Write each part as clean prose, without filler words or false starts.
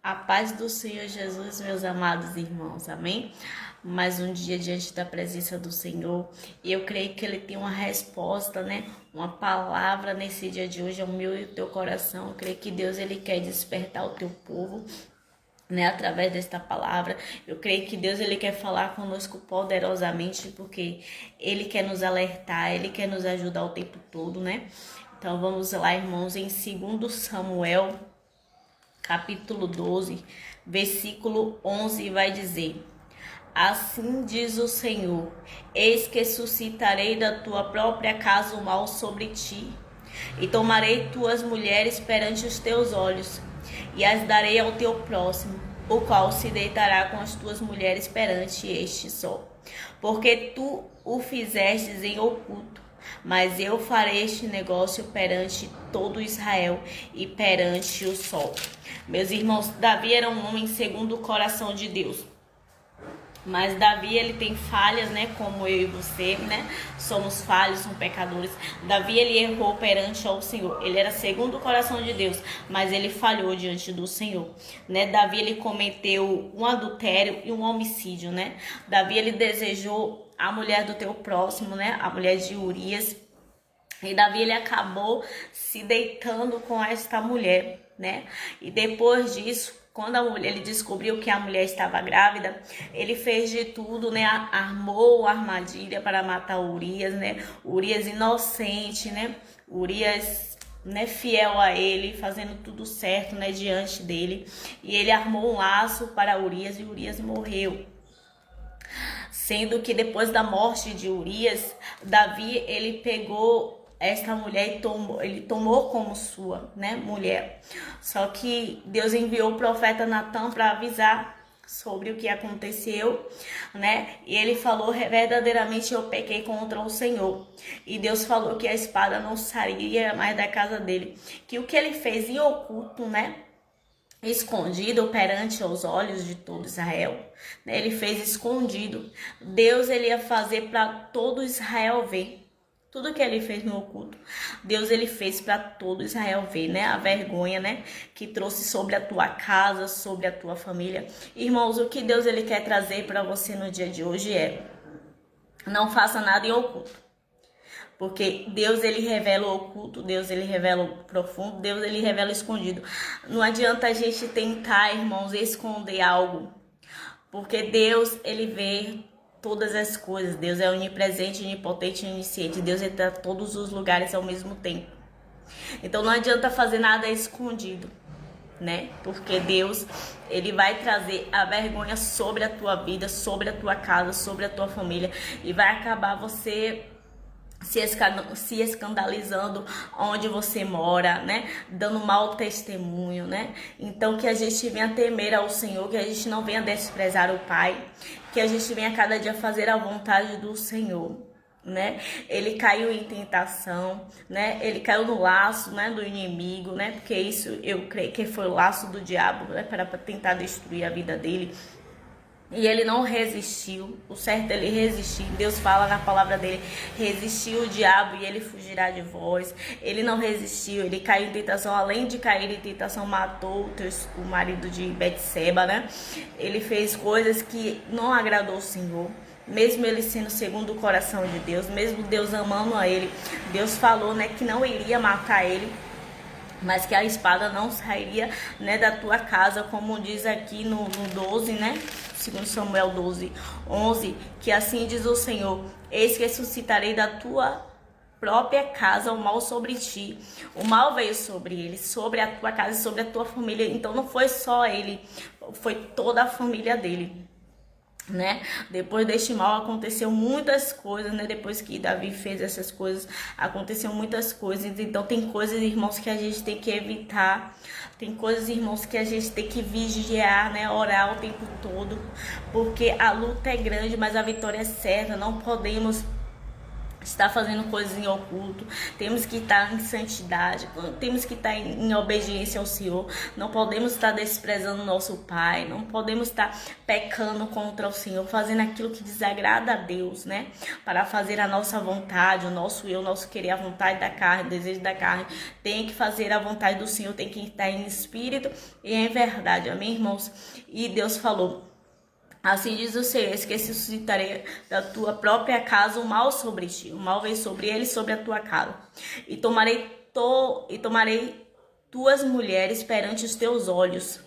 A paz do Senhor Jesus, meus amados irmãos, amém? Mais um dia diante da presença do Senhor, e eu creio que Ele tem uma resposta, né? Uma palavra nesse dia de hoje ao meu e ao teu coração. Eu creio que Deus, Ele quer despertar o teu povo, né, através desta palavra. Eu creio que Deus, Ele quer falar conosco poderosamente, porque Ele quer nos alertar, Ele quer nos ajudar o tempo todo, né? Então vamos lá, irmãos, em 2 Samuel, capítulo 12, versículo 11, vai dizer: Assim diz o Senhor, eis que suscitarei da tua própria casa o mal sobre ti, e tomarei tuas mulheres perante os teus olhos, e as darei ao teu próximo, o qual se deitará com as tuas mulheres perante este só. Porque tu o fizestes em oculto, mas eu farei este negócio perante todo Israel e perante o sol. Meus irmãos, Davi era um homem segundo o coração de Deus. Mas Davi, ele tem falhas, né? Como eu e você, né? Somos falhos, somos pecadores. Davi, ele errou perante ao Senhor. Ele era segundo o coração de Deus, mas ele falhou diante do Senhor, né? Davi, ele cometeu um adultério e um homicídio, né? Davi, ele desejou a mulher do teu próximo, né? A mulher de Urias. E Davi, ele acabou se deitando com esta mulher, né? E depois disso, quando ele descobriu que a mulher estava grávida, ele fez de tudo, né? Armou a armadilha para matar Urias, né? Urias inocente, né? Urias, né, fiel a ele, fazendo tudo certo, né, diante dele. E ele armou um laço para Urias e Urias morreu. Sendo que depois da morte de Urias, Davi, ele pegou esta mulher e ele tomou como sua, né, mulher. Só que Deus enviou o profeta Natã para avisar sobre o que aconteceu, né? E ele falou: verdadeiramente eu pequei contra o Senhor. E Deus falou que a espada não sairia mais da casa dele, que o que ele fez em oculto, né, escondido perante os olhos de todo Israel, né? Ele fez escondido. Deus, ele ia fazer para todo Israel ver. Tudo que ele fez no oculto, Deus, ele fez para todo Israel ver, né? A vergonha, né, que trouxe sobre a tua casa, sobre a tua família. Irmãos, o que Deus, ele quer trazer para você no dia de hoje é: não faça nada em oculto. Porque Deus, ele revela o oculto, Deus, ele revela o profundo, Deus, ele revela o escondido. Não adianta a gente tentar, irmãos, esconder algo. Porque Deus, ele vê todas as coisas. Deus é onipresente, onipotente e onisciente. Deus está em todos os lugares ao mesmo tempo. Então não adianta fazer nada escondido, né? Porque Deus, ele vai trazer a vergonha sobre a tua vida, sobre a tua casa, sobre a tua família. E vai acabar você se escandalizando onde você mora, né? Dando mau testemunho, né? Então que a gente venha temer ao Senhor, que a gente não venha desprezar o Pai, que a gente venha cada dia fazer a vontade do Senhor, né? Ele caiu em tentação, né? Ele caiu no laço, né, do inimigo, né? Porque isso eu creio que foi o laço do diabo, né, para tentar destruir a vida dele. E ele não resistiu. O certo é ele resistir. Deus fala na palavra dele: resistiu o diabo e ele fugirá de vós. Ele não resistiu, ele caiu em tentação. Além de cair em tentação, matou o marido de Betseba, né? Ele fez coisas que não agradou o Senhor. Mesmo ele sendo segundo o coração de Deus, mesmo Deus amando a ele, Deus falou, né, que não iria matar ele, mas que a espada não sairia, né, da tua casa, como diz aqui no 12, né? 2 Samuel 12, 11, que assim diz o Senhor: eis que suscitarei da tua própria casa o mal sobre ti. O mal veio sobre ele, sobre a tua casa e sobre a tua família. Então não foi só ele, foi toda a família dele, né? Depois deste mal aconteceu muitas coisas, né? Depois que Davi fez essas coisas, aconteceu muitas coisas. Então tem coisas, irmãos, que a gente tem que evitar. Tem coisas, irmãos, que a gente tem que vigiar, né? Orar o tempo todo, porque a luta é grande, mas a vitória é certa. Não podemos está fazendo coisas em oculto, temos que estar em santidade, temos que estar em obediência ao Senhor, não podemos estar desprezando nosso Pai, não podemos estar pecando contra o Senhor, fazendo aquilo que desagrada a Deus, né? Para fazer a nossa vontade, o nosso eu, o nosso querer, a vontade da carne, o desejo da carne, tem que fazer a vontade do Senhor, tem que estar em espírito e em verdade, amém, irmãos? E Deus falou: assim diz o Senhor, eis que suscitarei da tua própria casa o mal sobre ti. O mal vem sobre ele e sobre a tua casa. E tomarei tuas mulheres perante os teus olhos,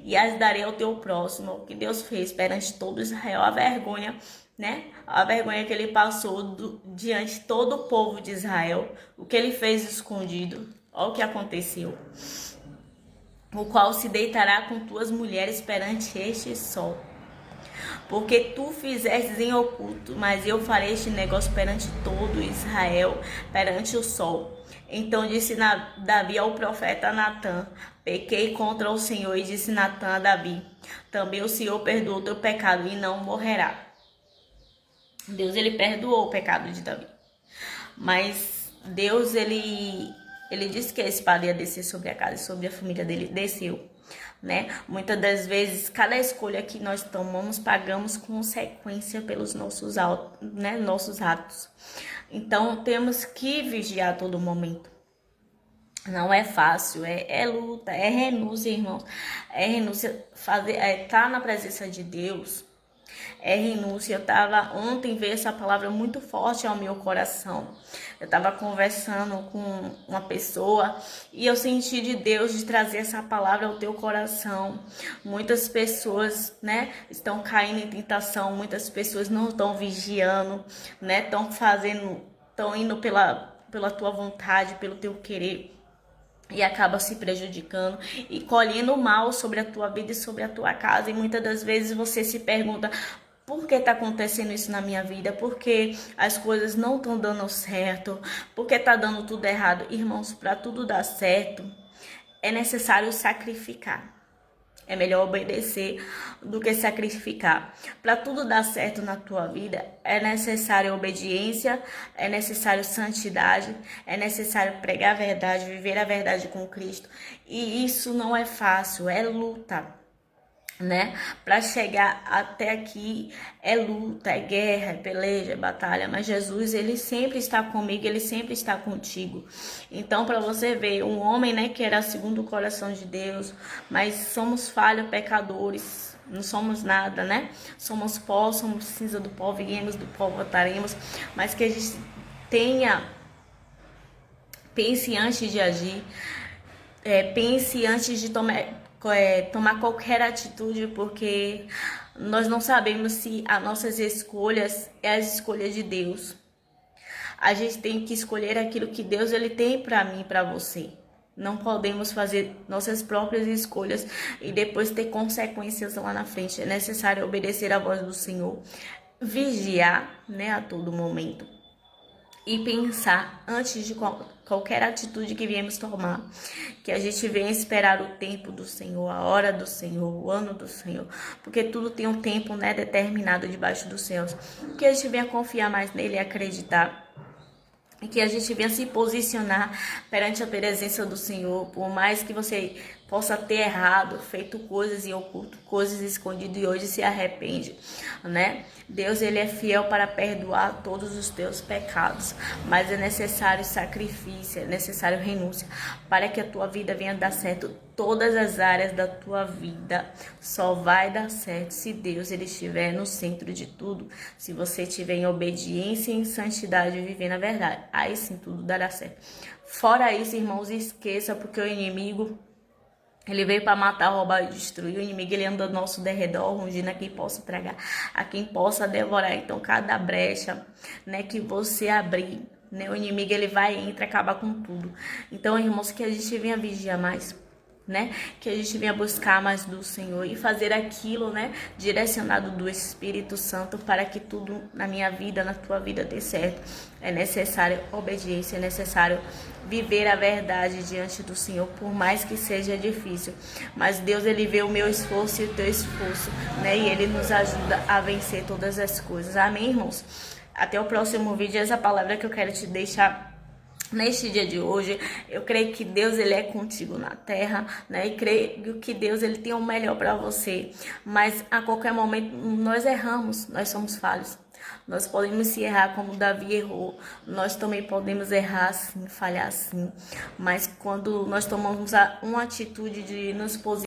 e as darei ao teu próximo. O que Deus fez perante todo Israel, a vergonha, né? A vergonha que ele passou diante de todo o povo de Israel. O que ele fez escondido. Olha o que aconteceu. O qual se deitará com tuas mulheres perante este sol. Porque tu fizestes em oculto, mas eu farei este negócio perante todo Israel, perante o sol. Então disse Davi ao profeta Natã: pequei contra o Senhor. E disse Natã a Davi: também o Senhor perdoou o teu pecado e não morrerá. Deus, ele perdoou o pecado de Davi. Mas Deus, ele disse que a espada ia descer sobre a casa e sobre a família dele. Desceu. Né? Muitas das vezes, cada escolha que nós tomamos, pagamos consequência pelos nossos atos. Então, temos que vigiar a todo momento. Não é fácil, é luta, é renúncia, irmãos. É renúncia, estar na presença de Deus. É renúncia. Eu tava ontem, veio essa palavra muito forte ao meu coração. Eu tava conversando com uma pessoa e eu senti de Deus de trazer essa palavra ao teu coração. Muitas pessoas, né, estão caindo em tentação, muitas pessoas não estão vigiando, né, estão indo pela tua vontade, pelo teu querer. E acaba se prejudicando e colhendo mal sobre a tua vida e sobre a tua casa. E muitas das vezes você se pergunta: por que está acontecendo isso na minha vida? Por que as coisas não estão dando certo? Por que está dando tudo errado? Irmãos, para tudo dar certo, é necessário sacrificar. É melhor obedecer do que sacrificar. Para tudo dar certo na tua vida, é necessário obediência, é necessário santidade, é necessário pregar a verdade, viver a verdade com Cristo. E isso não é fácil, é luta, né? Para chegar até aqui é luta, é guerra, é peleja, é batalha, mas Jesus, ele sempre está comigo, ele sempre está contigo. Então, para você ver, um homem, né, que era segundo o coração de Deus, mas somos falhos, pecadores, não somos nada, né? Somos pó, somos cinza do pó, viemos do pó, voltaremos, mas que a gente pense antes de agir, pense antes de tomar qualquer atitude, porque nós não sabemos se as nossas escolhas é as escolhas de Deus. A gente tem que escolher aquilo que Deus ele tem para mim e para você. Não podemos fazer nossas próprias escolhas e depois ter consequências lá na frente. É necessário obedecer à voz do Senhor, vigiar, né, a todo momento. E pensar antes de qualquer atitude que viemos tomar, que a gente venha esperar o tempo do Senhor, a hora do Senhor, o ano do Senhor, porque tudo tem um tempo, né, determinado debaixo dos céus. Que a gente venha confiar mais nele e acreditar, e que a gente venha se posicionar perante a presença do Senhor, por mais que você possa ter errado, feito coisas em oculto, coisas escondidas e hoje se arrepende, né? Deus, ele é fiel para perdoar todos os teus pecados, mas é necessário sacrifício, é necessário renúncia para que a tua vida venha dar certo. Todas as áreas da tua vida só vai dar certo se Deus ele estiver no centro de tudo, se você estiver em obediência e em santidade e viver na verdade, aí sim tudo dará certo. Fora isso, irmãos, esqueça, porque o inimigo ele veio para matar, roubar e destruir. O inimigo ele anda ao nosso derredor, rugindo a quem possa tragar, a quem possa devorar. Então, cada brecha, né, que você abrir, né, o inimigo ele vai, entra, acabar com tudo. Então, irmãos, que a gente venha vigiar mais, né? Que a gente venha buscar mais do Senhor e fazer aquilo, né, direcionado do Espírito Santo para que tudo na minha vida, na tua vida dê certo. É necessário obediência, é necessário viver a verdade diante do Senhor, por mais que seja difícil. Mas Deus, ele vê o meu esforço e o teu esforço, né? E ele nos ajuda a vencer todas as coisas. Amém, irmãos? Até o próximo vídeo. Essa palavra que eu quero te deixar neste dia de hoje, eu creio que Deus ele é contigo na terra, né? E creio que Deus ele tem o melhor para você. Mas a qualquer momento nós erramos, nós somos falhos. Nós podemos se errar como Davi errou. Nós também podemos errar sim, falhar sim. Mas quando nós tomamos uma atitude de nos posicionar